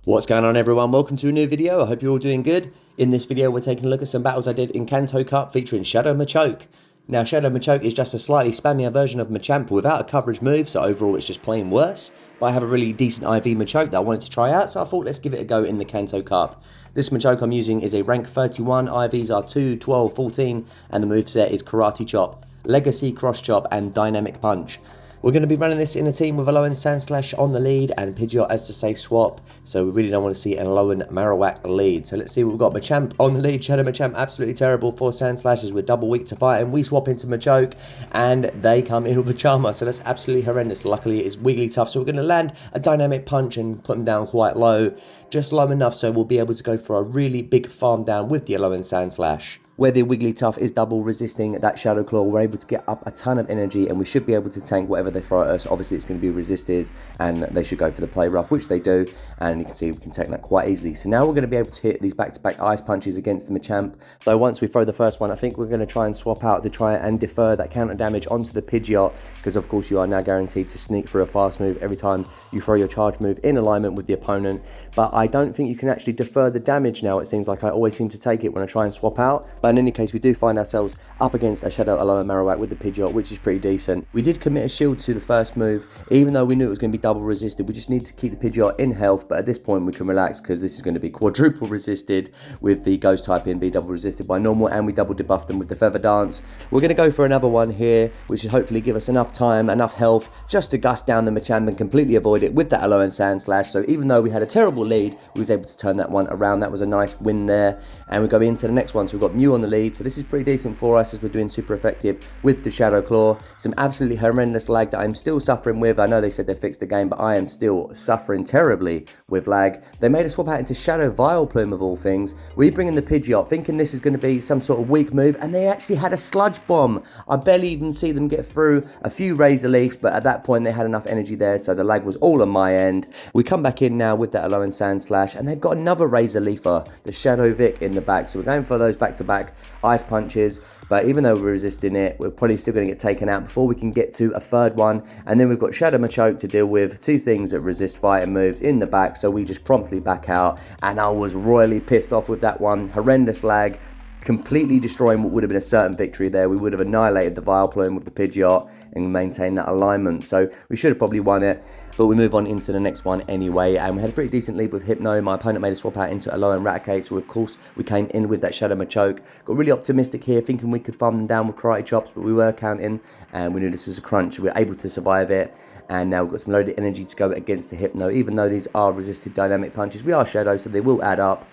What's going on, everyone? Welcome to a new video. I hope you're all doing good. In this video we're taking a look at some battles I did in Kanto Cup featuring Shadow Machoke. Now Shadow Machoke is just a slightly spammier version of Machamp without a coverage move, so overall it's just plain worse. But I have a really decent IV Machoke that I wanted to try out, so I thought let's give it a go in the Kanto Cup. This Machoke I'm using is a rank 31, IVs are 2, 12, 14, and the moveset is Karate Chop, Legacy Cross Chop, and Dynamic Punch. We're going to be running this in a team with Alolan Sandslash on the lead and Pidgeot as the safe swap, so we really don't want to see an Alolan Marowak lead. So let's see what we've got. Machamp on the lead, Shadow Machamp absolutely terrible for Sandslash as we're double weak to fight, and we swap into Machoke and they come in with a Charmer, so that's absolutely horrendous. Luckily it's Wigglytuff, so we're going to land a Dynamic Punch and put them down quite low, just low enough so we'll be able to go for a really big farm down with the Alolan Sandslash. Where the Wigglytuff is double resisting that Shadow Claw, we're able to get up a ton of energy and we should be able to tank whatever they throw at us. Obviously it's going to be resisted and they should go for the play rough, which they do, and you can see we can take that quite easily. So now we're going to be able to hit these back-to-back ice punches against the Machamp, though once we throw the first one I think we're going to try and swap out to try and defer that counter damage onto the Pidgeot, because of course you are now guaranteed to sneak for a fast move every time you throw your charge move in alignment with the opponent. But I don't think you can actually defer the damage now. It seems like I always seem to take it when I try and swap out, but in any case we do find ourselves up against a Shadow Alolan Marowak with the Pidgeot, which is pretty decent. We did commit a shield to the first move, even though we knew it was going to be double resisted. We just need to keep the Pidgeot in health, but at this point we can relax because this is going to be quadruple resisted with the Ghost type in be double resisted by normal, and we double debuff them with the Feather Dance. We're going to go for another one here, which should hopefully give us enough time, enough health, just to gust down the Machamp and completely avoid it with that Alolan Sandslash. So even though we had a terrible lead, we was able to turn that one around. That was a nice win there, and we go into the next one. So we've got Mew on the lead, so this is pretty decent for us as we're doing super effective with the Shadow Claw. Some absolutely horrendous lag that I'm still suffering with. I know they said they fixed the game, but I am still suffering terribly with lag. They made us swap out into Shadow Vileplume of all things. We bring in the Pidgeot thinking this is going to be some sort of weak move, and they actually had a Sludge Bomb. I barely even see them get through a few Razor Leafs, but at that point they had enough energy there, so the lag was all on my end. We come back in now with that Alolan Sandslash, and they've got another Razor Leafer, the Shadow Vic, in the back, so we're going for those back-to-back ice punches. But even though we're resisting it, we're probably still going to get taken out before we can get to a third one. And then we've got Shadow Machoke to deal with, two things that resist fighting moves in the back, so we just promptly back out. And I was royally pissed off with that one. Horrendous lag, completely destroying what would have been a certain victory there. We would have annihilated the Vileplume with the Pidgeot and maintained that alignment. So we should have probably won it, but we move on into the next one anyway, and we had a pretty decent lead with Hypno. My opponent made a swap out into Alolan Raticate, so of course we came in with that Shadow Machoke. Got really optimistic here, thinking we could farm them down with Karate Chops, but we were counting, and we knew this was a crunch. We were able to survive it, and now we've got some loaded energy to go against the Hypno. Even though these are resisted dynamic punches, we are Shadow, so they will add up,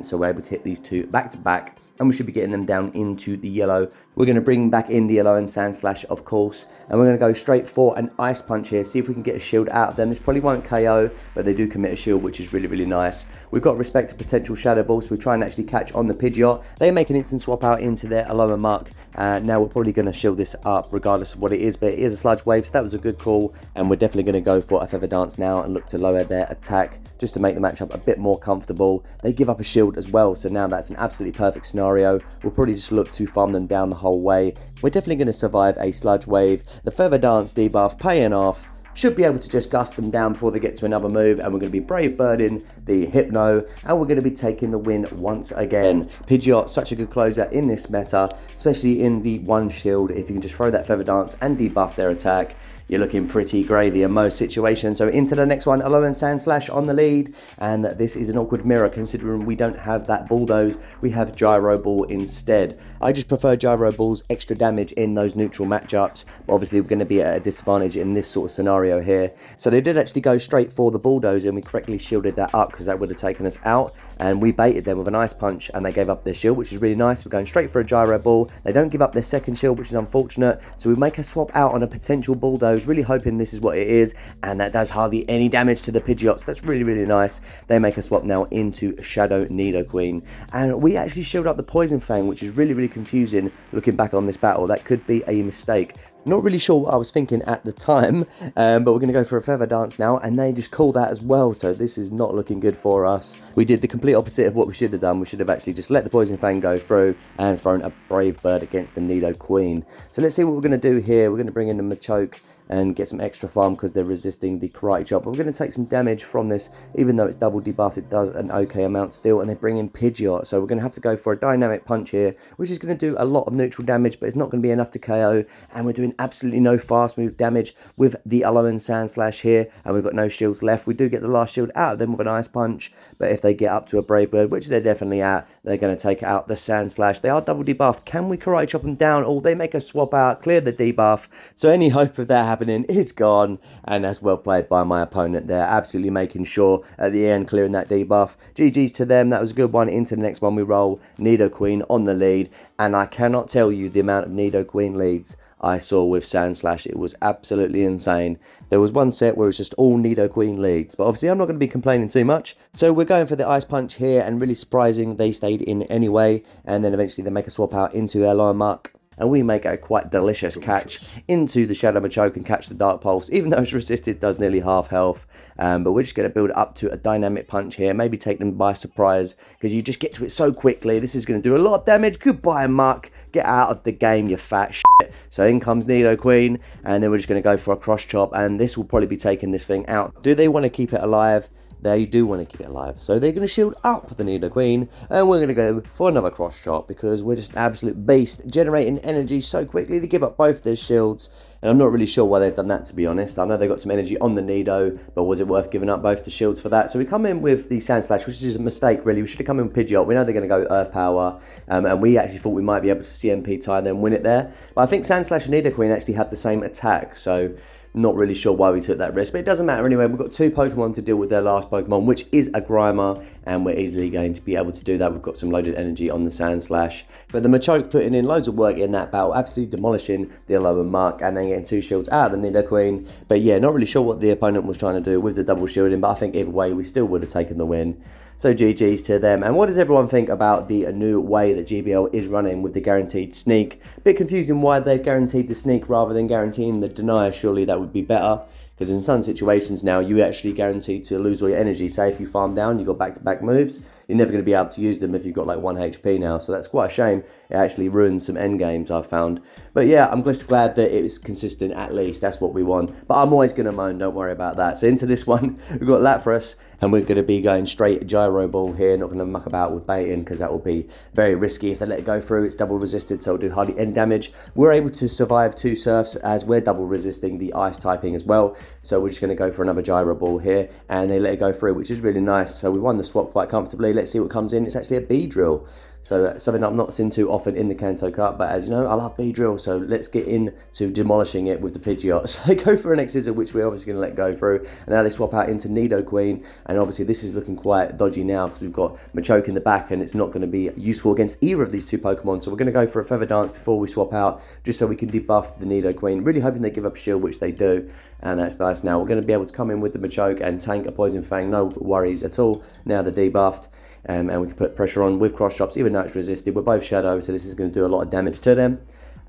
so we're able to hit these two back to back, and we should be getting them down into the yellow. We're going to bring back in the Alolan Sandslash, of course, and we're going to go straight for an Ice Punch here, see if we can get a shield out of them. This probably won't KO, but they do commit a shield, which is really, really nice. We've got respect to potential Shadow Ball, so we try and actually catch on the Pidgeot. They make an instant swap out into their Alolan Muck. Now we're probably going to shield this up regardless of what it is, but it is a Sludge Wave, so that was a good call, and we're definitely going to go for a Feather Dance now and look to lower their attack just to make the matchup a bit more comfortable. They give up a shield as well, so now that's an absolutely perfect scenario. We'll probably just look to farm them down the whole way. We're definitely going to survive a Sludge Wave. The Feather Dance debuff paying off. Should be able to just gust them down before they get to another move, and we're going to be Brave Birding the Hypno, and we're going to be taking the win once again. Pidgeot, such a good closer in this meta, especially in the one shield. If you can just throw that Feather Dance and debuff their attack, you're looking pretty gravy in most situations. So into the next one, Alolan Sandslash on the lead, and this is an awkward mirror considering we don't have that Bulldoze, we have Gyro Ball instead. I just prefer Gyro Ball's extra damage in those neutral matchups, but obviously we're going to be at a disadvantage in this sort of scenario here. So they did actually go straight for the Bulldoze, and we correctly shielded that up because that would have taken us out, and we baited them with an Ice Punch and they gave up their shield, which is really nice. We're going straight for a Gyro Ball. They don't give up their second shield, which is unfortunate, so we make a swap out on a potential Bulldoze, really hoping this is what it is, and that does hardly any damage to the Pidgeot, so that's really, really nice. They make a swap now into Shadow Nidoqueen, and we actually shield up the Poison Fang, which is really, really confusing looking back on this battle. That could be a mistake. Not really sure what I was thinking at the time, but we're going to go for a Feather Dance now, and they just call that as well, so this is not looking good for us. We did the complete opposite of what we should have done. We should have actually just let the Poison Fang go through and thrown a Brave Bird against the Nidoqueen. So let's see what we're going to do here. We're going to bring in the Machoke. and get some extra farm because they're resisting the Karate Chop. But we're going to take some damage from this, even though it's double debuffed, it does an okay amount still, and they bring in Pidgeot, so we're going to have to go for a dynamic punch here, which is going to do a lot of neutral damage, but it's not going to be enough to KO, and we're doing absolutely no fast move damage with the Alolan Sand Slash here, and we've got no shields left. We do get the last shield out of them with an Ice Punch, but if they get up to a Brave Bird, which they're definitely at, they're going to take out the Sand Slash. They are double debuffed. Can we Karate Chop them down? Or they make a swap out, clear the debuff, so any hope of that happening is gone, and that's well played by my opponent there, absolutely making sure at the end clearing that debuff. GG's to them, that was a good one. Into the next one we roll, Nidoqueen on the lead, and I cannot tell you the amount of Nidoqueen leads I saw with Sand Slash. It was absolutely insane. There was one set where it was just all Nidoqueen leads, but obviously I'm not going to be complaining too much, so we're going for the Ice Punch here, and really surprising, they stayed in anyway, and then eventually they make a swap out into Muck, and we make a quite delicious catch into the Shadow Machoke and catch the Dark Pulse, even though it's resisted, does nearly half health. But we're just going to build up to a dynamic punch here, maybe take them by surprise, because you just get to it so quickly. This is going to do a lot of damage. Goodbye, Muck. Get out of the game, you fat shit. So in comes Nidoqueen, and then we're just going to go for a cross chop, and this will probably be taking this thing out. Do they want to keep it alive? They do want to keep it alive, so they're going to shield up the Nidoqueen, and we're going to go for another cross chop because we're just an absolute beast, generating energy so quickly. They give up both their shields, and I'm not really sure why they've done that, to be honest. I know they got some energy on the Nido, but was it worth giving up both the shields for that? So we come in with the Sand Slash, which is a mistake, really. We should have come in with Pidgeot. We know they're going to go Earth Power, and we actually thought we might be able to CMP tie and then win it there. But I think Sand Slash and Nidoqueen actually had the same attack, so not really sure why we took that risk, but it doesn't matter anyway. We've got two Pokemon to deal with their last Pokemon, which is a Grimer, and we're easily going to be able to do that. We've got some loaded energy on the Sand Slash, but the Machoke putting in loads of work in that battle, absolutely demolishing the Alolan Muck, and then getting two shields out of the Nidoqueen. But yeah, not really sure what the opponent was trying to do with the double shielding, but I think either way we still would have taken the win. So GG's to them. And what does everyone think about the new way that GBL is running with the guaranteed sneak? Bit confusing why they've guaranteed the sneak rather than guaranteeing the deny. Surely that would be better, because in some situations now you actually guaranteed to lose all your energy. Say if you farm down, you've got back-to-back moves, you're never going to be able to use them if you've got like 1 HP now. So that's quite a shame. It actually ruins some end games, I've found. But yeah, I'm just glad that it's consistent at least. That's what we want. But I'm always going to moan, don't worry about that. So into this one, we've got Lapras, and we're going to be going straight Gyro Ball here. Not going to muck about with baiting, because that will be very risky if they let it go through. It's double resisted, so it'll do hardly any damage. We're able to survive 2 Surfs as we're double resisting the Ice typing as well. So we're just going to go for another Gyro Ball here, and they let it go through, which is really nice. So we won the swap quite comfortably. Let's see what comes in. It's actually a B-Drill. So something I'm not seen too often in the Kanto Cup, but as you know, I love B-Drill, so let's get into demolishing it with the Pidgeot. So they go for an X-Scissor, which we're obviously going to let go through, and now they swap out into Nidoqueen, and obviously this is looking quite dodgy now, because we've got Machoke in the back, and it's not going to be useful against either of these two Pokemon, so we're going to go for a Feather Dance before we swap out, just so we can debuff the Nidoqueen, really hoping they give up a shield, which they do, and that's nice. Now we're going to be able to come in with the Machoke and tank a Poison Fang, no worries at all, now they're debuffed. And we can put pressure on with cross chops, even though it's resisted. We're both Shadow, so this is going to do a lot of damage to them.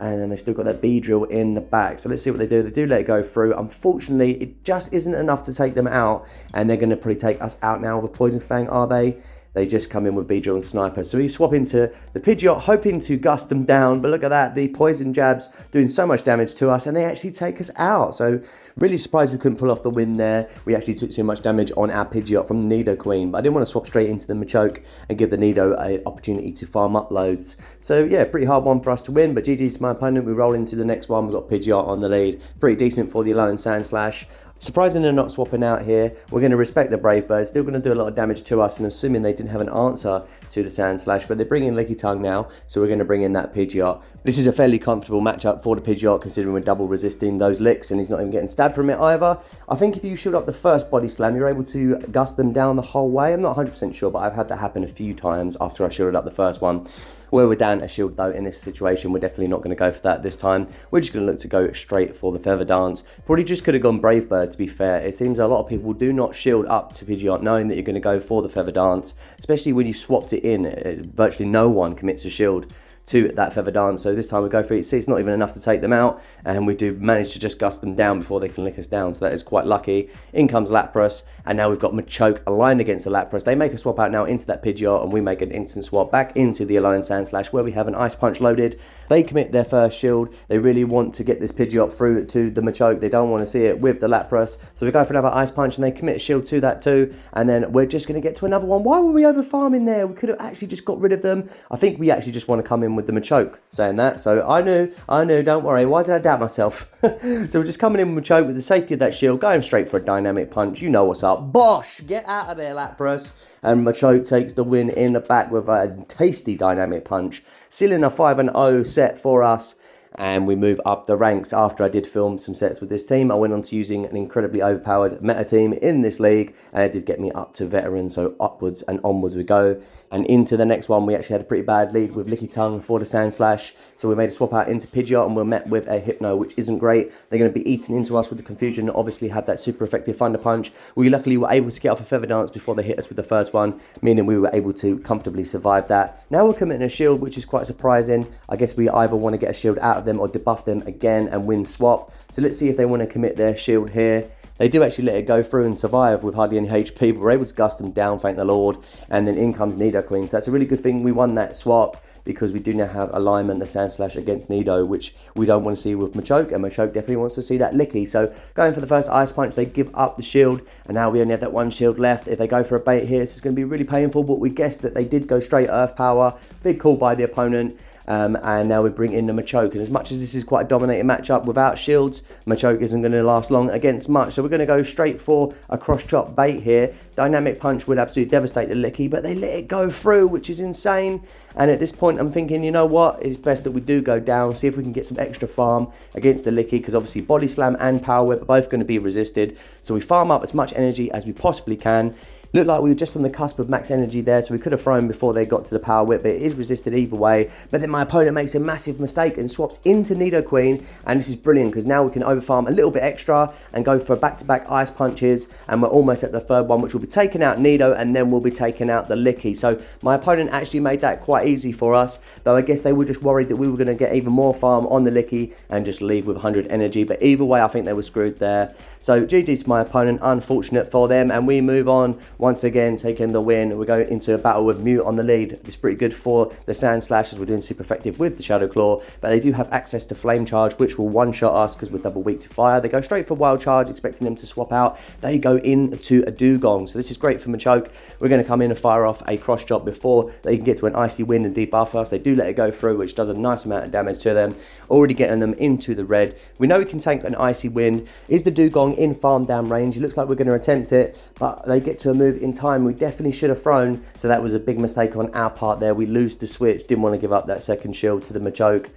And then they've still got that B-Drill in the back. So let's see what they do. They do let it go through. Unfortunately, it just isn't enough to take them out. And they're going to probably take us out now with a Poison Fang, are they? They just come in with B-Drill and Sniper. So we swap into the Pidgeot, hoping to gust them down. But look at that, the Poison Jabs doing so much damage to us, and they actually take us out. So really surprised we couldn't pull off the win there. We actually took too much damage on our Pidgeot from the Nidoqueen. But I didn't want to swap straight into the Machoke and give the Nido an opportunity to farm up loads. So yeah, pretty hard one for us to win. But GG's to my opponent. We roll into the next one. We've got Pidgeot on the lead. Pretty decent for the Alolan Sand Slash. Surprising they're not swapping out here. We're going to respect the Brave Bird. Still going to do a lot of damage to us, and assuming they didn't have an answer to the Sand Slash, but they're bringing Licky Tongue now, so we're going to bring in that Pidgeot. This is a fairly comfortable matchup for the Pidgeot, considering we're double resisting those licks, and he's not even getting stabbed from it either. I think if you shoot up the first Body Slam, you're able to gust them down the whole way. I'm not 100% sure, but I've had that happen a few times after I shielded up the first one. Where we're down a shield though in this situation, we're definitely not going to go for that this time. We're just going to look to go straight for the Feather Dance. Probably just could have gone Brave Bird, to be fair. It seems a lot of people do not shield up to Pidgeot knowing that you're going to go for the Feather Dance, especially when you've swapped it in. Virtually no one commits a shield to that Feather Dance. So this time we go for it. See, it's not even enough to take them out, and we do manage to just gust them down before they can lick us down. So that is quite lucky. In comes Lapras, and now we've got Machoke aligned against the Lapras. They make a swap out now into that Pidgeot, and we make an instant swap back into the aligned Sand Slash, where we have an Ice Punch loaded. They commit their first shield. They really want to get this Pidgeot through to the Machoke. They don't want to see it with the Lapras. So we go for another Ice Punch, and they commit a shield to that too. And then we're just going to get to another one. Why were we over farming there? We could have actually just got rid of them. I think we actually just want to come in with the Machoke, saying that. So I knew, don't worry. Why did I doubt myself? So we're just coming in with Machoke with the safety of that shield, going straight for a dynamic punch. You know what's up. Bosh! Get out of there, Lapras. And Machoke takes the win in the back with a tasty dynamic punch, sealing a 5-0 set for us. And we move up the ranks. After I did film some sets with this team, I went on to using an incredibly overpowered meta team in this league, and it did get me up to veteran, so upwards and onwards we go. And into the next one, we actually had a pretty bad lead with Licky Tongue for the Sand Slash, so we made a swap out into Pidgeot, and we're met with a Hypno, which isn't great. They're going to be eaten into us with the Confusion, obviously had that super effective Thunder Punch. We luckily were able to get off a Feather Dance before they hit us with the first one, meaning we were able to comfortably survive that. Now we're committing a shield, which is quite surprising. I guess we either want to get a shield out of them or debuff them again and win swap. So let's see if they want to commit their shield here. They do actually let it go through and survive with hardly any HP, but we're able to gust them down, thank the Lord. And then in comes Nidoqueen. So that's a really good thing we won that swap, because we do now have alignment, the Sand Slash against Nido, which we don't want to see with Machoke, and Machoke definitely wants to see that Licky. So going for the first Ice Punch, they give up the shield, and now we only have that one shield left. If they go for a bait here, this is going to be really painful, but we guessed that they did go straight Earth Power. Big call by the opponent. And now we bring in the Machoke, and as much as this is quite a dominating matchup without shields, Machoke isn't going to last long against much, so we're going to go straight for a cross chop bait here. Dynamic Punch would absolutely devastate the Licky, but they let it go through, which is insane. And at this point I'm thinking, you know what, it's best that we do go down, see if we can get some extra farm against the Licky, because obviously Body Slam and Power Whip are both going to be resisted, so we farm up as much energy as we possibly can. Looked like we were just on the cusp of max energy there, so we could have thrown before they got to the Power Whip, but it is resisted either way. But then my opponent makes a massive mistake and swaps into Nidoqueen, and this is brilliant, because now we can overfarm a little bit extra and go for back-to-back Ice Punches, and we're almost at the third one, which will be taking out Nido, and then we'll be taking out the Licky. So my opponent actually made that quite easy for us, though I guess they were just worried that we were going to get even more farm on the Licky and just leave with 100 energy, but either way I think they were screwed there. So GG's to my opponent, unfortunate for them, and we move on once again, taking the win. We go into a battle with Mute on the lead. It's pretty good for the Sand Slash, as we're doing super effective with the Shadow Claw, but they do have access to Flame Charge, which will one-shot us because we're double weak to fire. They go straight for Wild Charge, expecting them to swap out. They go into a Dugong, so this is great for Machoke. We're going to come in and fire off a Cross Chop before they can get to an Icy Wind and debuff us. They do let it go through, which does a nice amount of damage to them, already getting them into the red. We know we can tank an Icy Wind. Is the Dugong in farm down range? It looks like we're going to attempt it, but they get to a move in time we definitely should have thrown, so that was a big mistake on our part there. We lose the switch, didn't want to give up that second shield to the Machoke.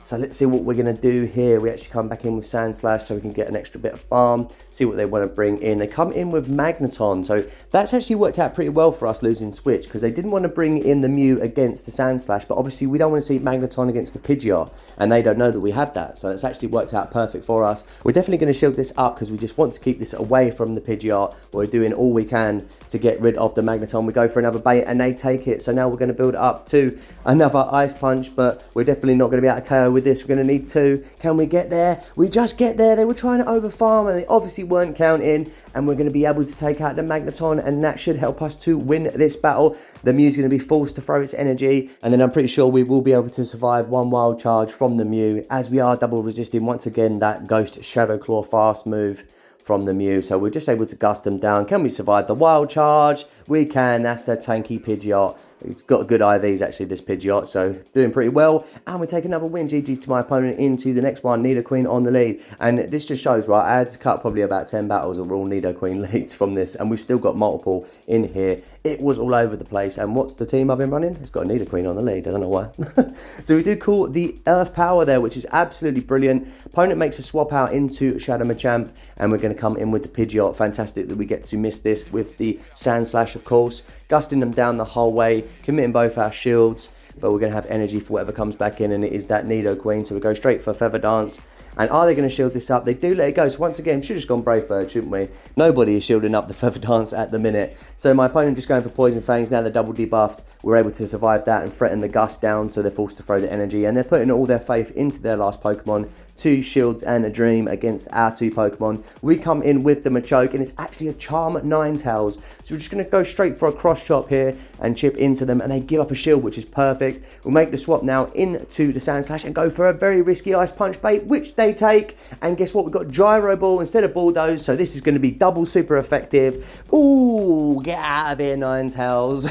So let's see what we're going to do here. We actually come back in with Sand Slash so we can get an extra bit of farm, see what they want to bring in. They come in with Magneton, so that's actually worked out pretty well for us losing Switch, because they didn't want to bring in the Mew against the Sand Slash, but obviously we don't want to see Magneton against the Pidgeot, and they don't know that we have that, so it's actually worked out perfect for us. We're definitely going to shield this up because we just want to keep this away from the Pidgeot. We're doing all we can to get rid of the Magneton. We go for another bait and they take it, so now we're going to build it up to another Ice Punch, but we're definitely not going to be able to KO with this. We're going to need two. Can we get there? We just get there. They were trying to overfarm and they obviously weren't counting, and we're going to be able to take out the Magneton, and that should help us to win this battle. The Mew's going to be forced to throw its energy, and then I'm pretty sure we will be able to survive one Wild Charge from the Mew, as we are double resisting once again that Ghost Shadow Claw fast move from the Mew. So we're just able to gust them down. Can we survive the Wild Charge? We can. That's the tanky Pidgeot. It's got good IVs actually, this Pidgeot, so doing pretty well. And we take another win. GG's to my opponent into the next one. Nidoqueen on the lead. And this just shows, right, I had to cut probably about 10 battles of all Nidoqueen leads from this, and we've still got multiple in here. It was all over the place. And what's the team I've been running? It's got a Nidoqueen on the lead. I don't know why. So we do call the Earth Power there, which is absolutely brilliant. Opponent makes a swap out into Shadow Machamp, and we're going to come in with the Pidgeot. Fantastic that we get to miss this with the Sand Slash, of course. Gusting them down the whole way, committing both our shields. but we're going to have energy for whatever comes back in, and it is that Nidoqueen. So we go straight for Feather Dance. And are they going to shield this up? They do let it go. So once again, we should have just gone Brave Bird, shouldn't we? Nobody is shielding up the Feather Dance at the minute. So my opponent just going for Poison Fangs. Now they're double debuffed. We're able to survive that and threaten the Gust down, so they're forced to throw the energy. And they're putting all their faith into their last Pokemon. 2 Shields and a Dream against our 2 Pokemon. We come in with the Machoke, and it's actually a Charm Ninetales. So we're just going to go straight for a Cross Chop here and chip into them, and they give up a shield, which is perfect. We'll make the swap now into the Sand Slash and go for a very risky Ice Punch bait, which they take. And guess what? We've got Gyro Ball instead of Bulldoze, so this is going to be double super effective. Ooh, get out of here, Ninetales.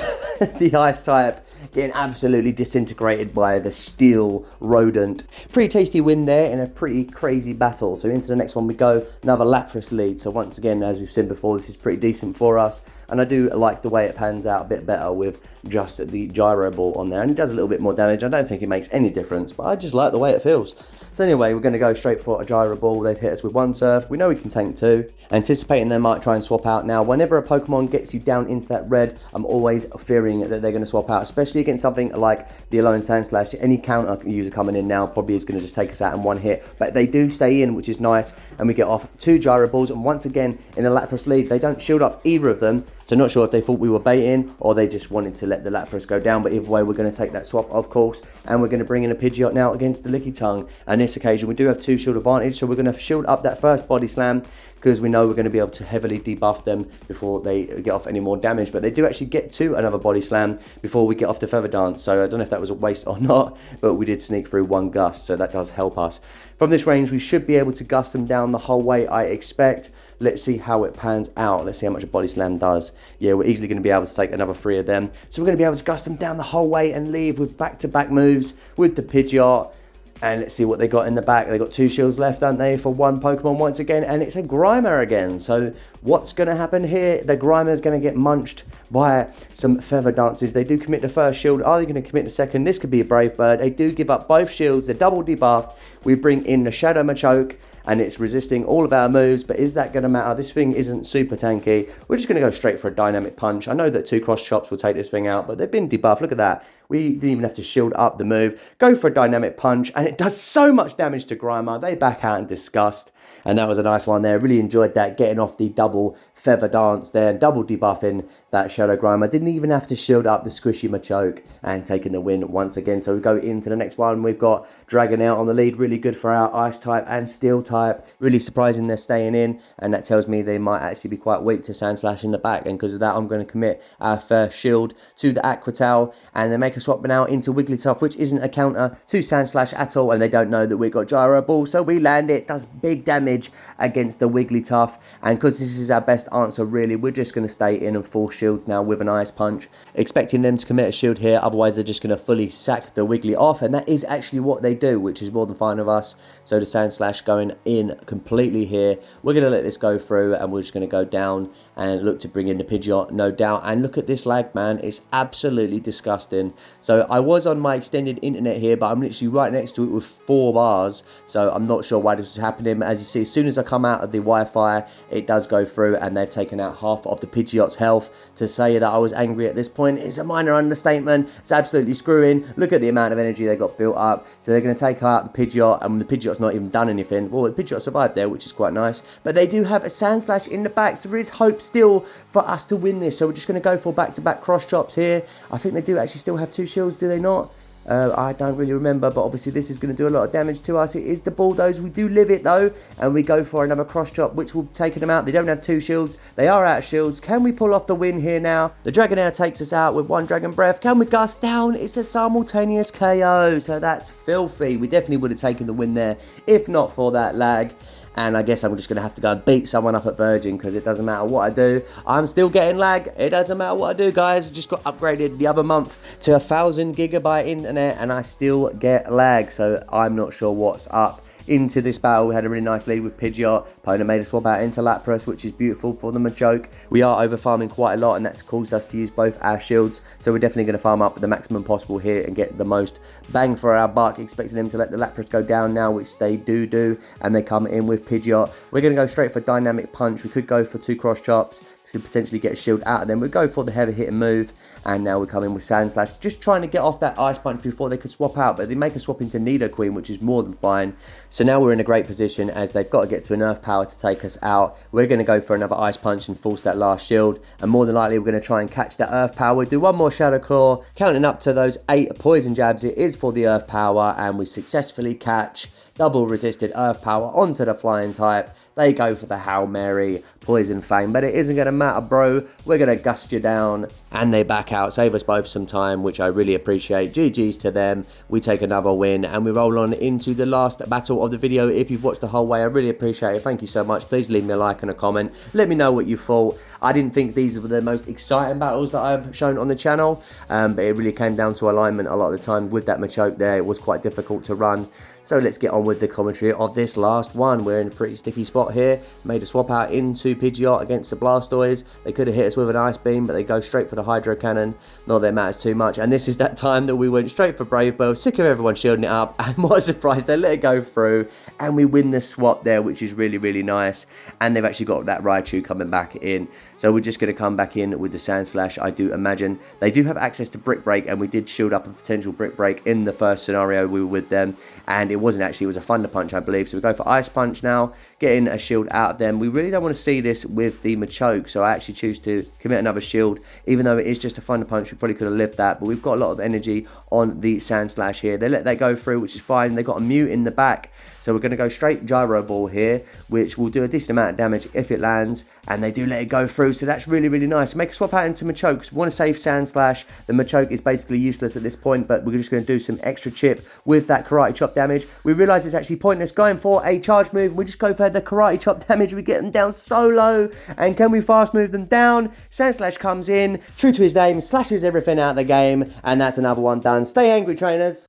The Ice type getting absolutely disintegrated by the Steel Rodent. Pretty tasty win there in a pretty crazy battle. So into the next one we go, another Lapras lead. So once again, as we've seen before, this is pretty decent for us, and I do like the way it pans out a bit better with just the Gyro Ball on there, and it does a little bit more damage. I don't think it makes any difference, but I just like the way it feels. So anyway, we're going to go straight for a Gyro Ball. They've hit us with 1 Surf. We know we can tank 2. Anticipating they might try and swap out. Now, whenever a Pokemon gets you down into that red, I'm always fearing that they're going to swap out, especially against something like the Alolan Sand Slash. Any counter user coming in now probably is going to just take us out in 1 hit, but they do stay in, which is nice, and we get off 2 Gyro Balls, and once again, in a Lapras lead, they don't shield up either of them. So not sure if they thought we were baiting or they just wanted to let the Lapras go down, but either way, we're going to take that swap, of course, and we're going to bring in a Pidgeot now against the Licky Tongue. And this occasion, we do have 2 shield advantage, so we're going to shield up that first Body Slam because we know we're going to be able to heavily debuff them before they get off any more damage. But they do actually get to another Body Slam before we get off the Feather Dance, so I don't know if that was a waste or not, but we did sneak through 1 Gust, so that does help us. From this range, we should be able to gust them down the whole way, I expect. Let's see how it pans out. Let's see how much a Body Slam does. Yeah, we're easily going to be able to take another 3 of them. So we're going to be able to gust them down the whole way and leave with back-to-back moves with the Pidgeot. And let's see what they got in the back. They got 2 shields left, don't they, for 1 Pokemon once again. And it's a Grimer again. So what's going to happen here? The Grimer is going to get munched by some Feather Dances. They do commit the first shield. Are they going to commit the second? This could be a Brave Bird. They do give up both shields. They're double debuffed. We bring in the Shadow Machoke, and it's resisting all of our moves, but is that going to matter? This thing isn't super tanky. We're just going to go straight for a Dynamic Punch. I know that 2 Cross Chops will take this thing out, but they've been debuffed. Look at that. We didn't even have to shield up the move. Go for a Dynamic Punch, and it does so much damage to Grimer. They back out in disgust, and that was a nice one there. Really enjoyed that, getting off the double Feather Dance there, and double debuffing that Shadow Grimer. Didn't even have to shield up the Squishy Machoke, and taking the win once again. So we go into the next one. We've got Dragonite on the lead. Really good for our Ice type and Steel type. Really surprising they're staying in, and that tells me they might actually be quite weak to Sand Slash in the back, and because of that, I'm going to commit our first shield to the Aqua Towel, and they make a swap now into Wigglytuff, which isn't a counter to Sand Slash at all, and they don't know that we've got Gyro Ball, so we land it. Does big damage against the Wigglytuff, and because this is our best answer, really, we're just going to stay in and full shields now with an Ice Punch, expecting them to commit a shield here. Otherwise, they're just going to fully sack the Wiggly off, and that is actually what they do, which is more than fine of us. So the Sand Slash going in completely here. We're going to let this go through, and we're just going to go down and look to bring in the Pidgeot, no doubt. And look at this lag, man. It's absolutely disgusting. So I was on my extended internet here, but I'm literally right next to it with 4 bars, so I'm not sure why this is happening. As you see, as soon as I come out of the Wi-Fi, it does go through, and they've taken out half of the Pidgeot's health. To say that I was angry at this point is a minor understatement. It's absolutely screwing. Look at the amount of energy they got built up. So they're going to take out the Pidgeot, and the Pidgeot's not even done anything. Well, the Pidgeot survived there, which is quite nice, but they do have a Sand Slash in the back, so there is hope still for us to win this. So we're just going to go for back-to-back Cross Chops here. I think they do actually still have 2 shields, do they not? I don't really remember, but obviously this is going to do a lot of damage to us. It is the Bulldoze. We do live it though, and we go for another Cross Chop, which will take them out. They don't have 2 shields. They are out of shields. Can we pull off the win here now? The Dragonair takes us out with 1 Dragon Breath. Can we gust down? It's a simultaneous KO, so that's filthy. We definitely would have taken the win there if not for that lag. And I guess I'm just going to have to go and beat someone up at Virgin, because it doesn't matter what I do, I'm still getting lag. It doesn't matter what I do, guys. I just got upgraded the other month to 1,000 gigabyte internet, and I still get lag. So I'm not sure what's up into this battle. We had a really nice lead with Pidgeot. Opponent made a swap out into Lapras, which is beautiful for the Machoke. We are over farming quite a lot, and that's caused us to use both our shields. So we're definitely going to farm up the maximum possible here and get the most bang for our buck. Expecting them to let the Lapras go down now, which they do, and they come in with Pidgeot. We're going to go straight for Dynamic Punch. We could go for 2 cross chops to potentially get a shield out of them. We'd go for the heavy hitting move, and now we come in with Sand Slash, just trying to get off that Ice Punch before they could swap out, but they make a swap into Nidoqueen, which is more than fine. So now we're in a great position as they've got to get to an Earth Power to take us out. We're going to go for another Ice Punch and force that last shield, and more than likely we're going to try and catch that Earth Power. We'll do one more Shadow Claw, counting up to those 8 Poison Jabs. It is for the Earth Power, and we successfully catch double resisted Earth Power onto the Flying type. They go for the Hail Mary, Poison Fang, but it isn't going to matter, bro. We're going to gust you down. And they back out, save us both some time, which I really appreciate. GG's to them. We take another win, and we roll on into the last battle of the video. If you've watched the whole way, I really appreciate it. Thank you so much. Please leave me a like and a comment. Let me know what you thought. I didn't think these were the most exciting battles that I've shown on the channel, but it really came down to alignment a lot of the time with that Machoke there. It was quite difficult to run. So let's get on with the commentary of this last one. We're in a pretty sticky spot here. Made a swap out into Pidgeot against the Blastoise. They could have hit us with an Ice Beam, but they go straight for the Hydro Cannon. Not that it matters too much. And this is that time that we went straight for Brave Bird. Sick of everyone shielding it up. And what a surprise, they let it go through. And we win the swap there, which is really, really nice. And they've actually got that Raichu coming back in. So we're just going to come back in with the Sand Slash, I do imagine. They do have access to Brick Break, and we did shield up a potential Brick Break in the first scenario we were with them. And it wasn't actually, it was a Thunder Punch, I believe. So we go for Ice Punch now, getting a shield out of them. We really don't want to see this with the Machoke, so I actually choose to commit another shield. Even though it is just a Thunder Punch, we probably could have lived that, but we've got a lot of energy on the Sand Slash here. They let that go through, which is fine. They got a Mute in the back, so we're going to go straight Gyro Ball here, which will do a decent amount of damage if it lands, and they do let it go through, so that's really, really nice. Make a swap out into Machoke. We want to save Sand Slash. The Machoke is basically useless at this point, but we're just going to do some extra chip with that Karate Chop damage. We realise it's actually pointless going for a charge move. We just go for the Karate Chop damage. We get them down so low, and can we fast move them down? Sand Slash comes in, true to his name, slashes everything out of the game, and that's another one done. Stay angry, trainers.